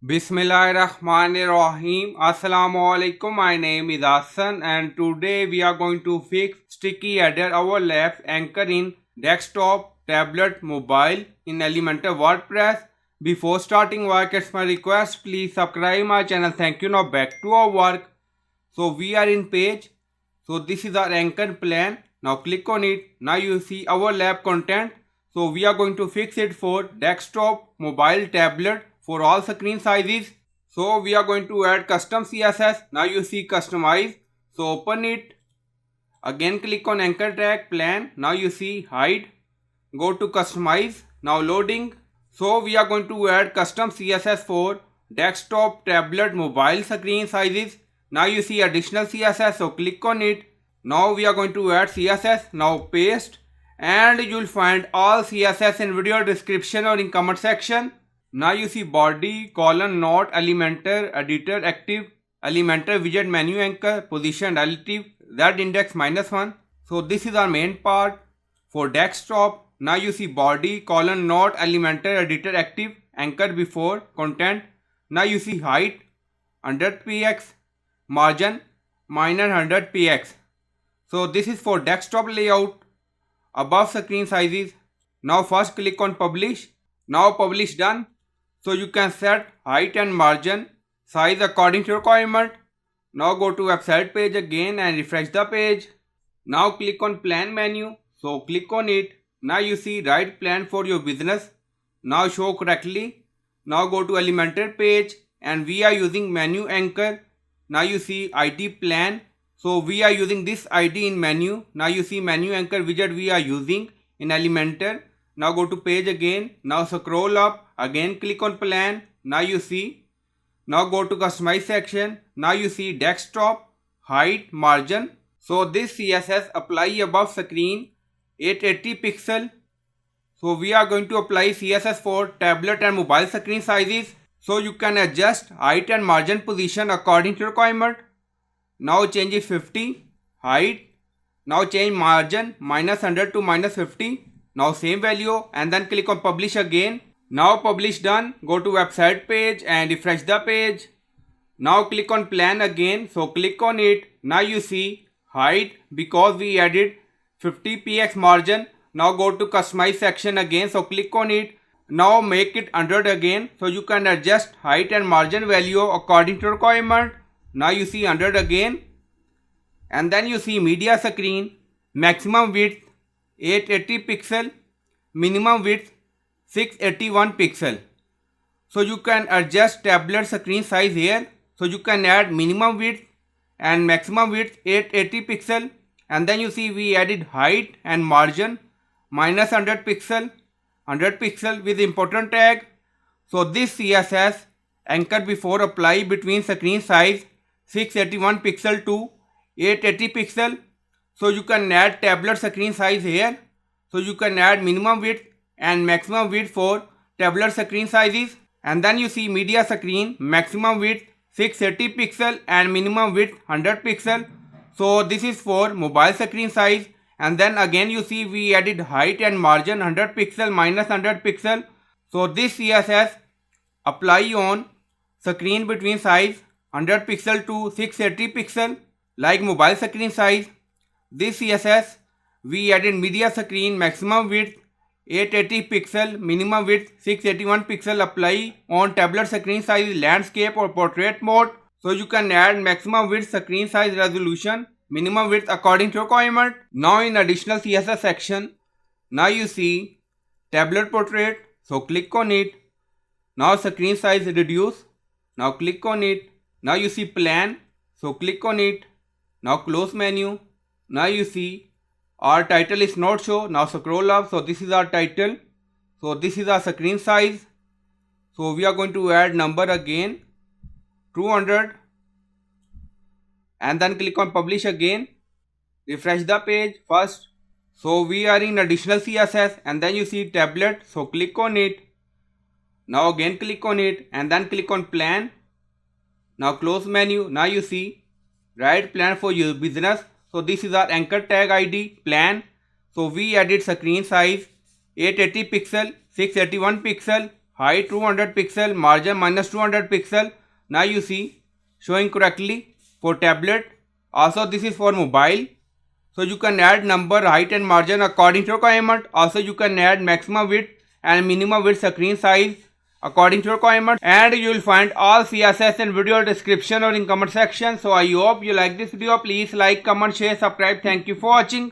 Bismillahirrahmanirrahim. Assalamualaikum. My name is Hassan and today we are going to fix sticky header overlaps anchor in desktop, tablet, mobile in Elementor WordPress. Before starting work, it's my request, please subscribe my channel. Thank you. Now back to our work. So we are in page. So this is our anchor plan. Now click on it. Now you see overlap content. So we are going to fix it for desktop, mobile, tablet, for all screen sizes. So we are going to add custom CSS. Now you see customize. So open it. Again click on anchor tag plan. Now you see hide. Go to customize. Now loading. So we are going to add custom CSS for desktop, tablet, mobile screen sizes. Now you see additional CSS. So click on it. Now we are going to add CSS. Now paste. And you will find all CSS in video description or in comment section. Now you see body, colon, not, elementor, editor, active, elementor, widget, menu, anchor, position, relative, z index -1. So this is our main part for desktop. Now you see body, colon, not, elementor, editor, active, anchor before, content. Now you see height, 100 px, margin, minor 100 px. So this is for desktop layout. Above screen sizes. Now first click on publish. Now publish done. So you can set height and margin size according to your requirement. Now go to website page again and refresh the page. Now click on plan menu. So click on it. Now you see right plan for your business. Now show correctly. Now go to Elementor page and we are using menu anchor. Now you see ID plan. So we are using this ID in menu. Now you see menu anchor widget we are using in Elementor. Now go to page again. Now scroll up. Again click on plan. Now you see. Now go to customize section. Now you see desktop, height, margin. So this CSS apply above screen 880 pixel. So we are going to apply CSS for tablet and mobile screen sizes. So you can adjust height and margin position according to requirement. Now change it 50, height. Now change margin -100 to -50. Now same value and then click on publish again. Now publish done. Go to website page and refresh the page. Now click on plan again. So click on it. Now you see height because we added 50 px margin. Now go to customize section again. So click on it. Now make it 100 again. So you can adjust height and margin value according to requirement. Now you see 100 again. And then you see media screen. Maximum width 880 pixel. Minimum width 681 pixel. So you can adjust tablet screen size here. So you can add minimum width and maximum width 880 pixel. And then you see we added height and margin -100 pixel. 100 pixel with important tag. So this CSS anchor before apply between screen size 681 pixel to 880 pixel. So you can add tablet screen size here. So you can add minimum width and maximum width for tablet screen sizes. And then you see media screen maximum width 680 pixel and minimum width 100 pixel. So this is for mobile screen size. And then again you see we added height and margin 100 pixel -100 pixel. So this CSS apply on screen between size 100 pixel to 680 pixel like mobile screen size. This CSS we added media screen maximum width 880 pixel, minimum width 681 pixel apply on tablet screen size landscape or portrait mode. So you can add maximum width screen size resolution, minimum width according to requirement. Now in additional CSS section, now you see tablet portrait. So click on it. Now screen size reduce. Now click on it. Now you see plan. So click on it. Now close menu. Now you see our title is not show. Now scroll up. So this is our title. So this is our screen size. So we are going to add number again 200 and then click on publish again. Refresh the page first. So we are in additional CSS and then you see tablet. So click on it. Now again click on it and then click on plan. Now close menu. Now you see right plan for your business. So this is our anchor tag ID plan. So we added screen size 880 pixel, 681 pixel, height 200 pixel, margin minus 200 pixel. Now you see showing correctly for tablet. Also this is for mobile. So you can add number, height and margin according to your requirement. Also you can add maximum width and minimum width screen size according to your requirement, and you will find all CSS and video description or in comment section. So I hope you like this video. Please like, comment, share, subscribe. Thank you for watching.